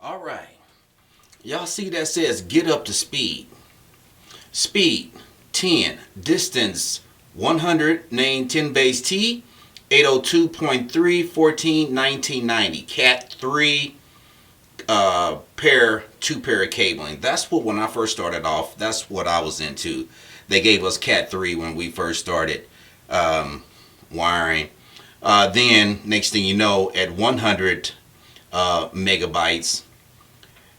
All right. Y'all see that says get up to speed. Speed 10. Distance 100. Name 10 base T. 802.3 14 1990. Cat 3 pair, 2 pair of cabling. That's what, when I first started off, that's what I was into. They gave us Cat 3 when we first started wiring. Then next thing you know, at 100 megabytes,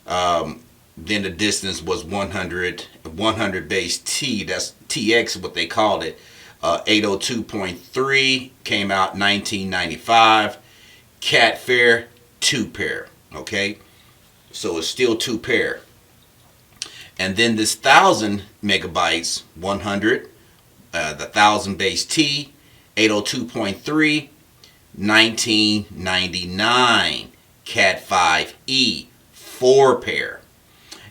then the distance was 100 base T. That's TX, what they called it. 802.3 came out 1995. Cat fair 2 pair. Okay, so it's still 2 pair. And then this 1000 megabytes, 100, the 1000 base T, 802.3, 1999. Cat 5e 4 pair.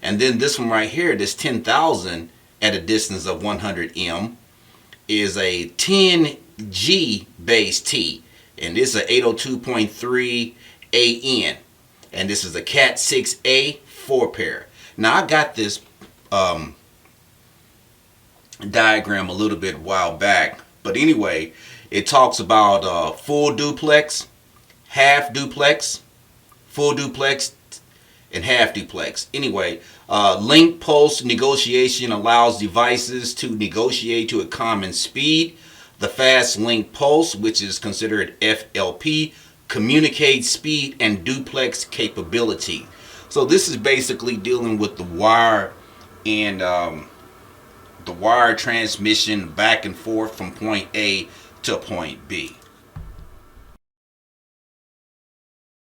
And then this one right here, this 10,000 at a distance of 100 m, is a 10G base T, and this is a 802.3 AN, and this is a Cat 6A 4 pair. Now I got this diagram a little bit a while back, but anyway, it talks about full duplex, half duplex, full duplex, and half duplex. Anyway, link pulse negotiation allows devices to negotiate to a common speed. The fast link pulse, which is considered FLP, communicates speed and duplex capability. So this is basically dealing with the wire and the wire transmission back and forth from point A to point B.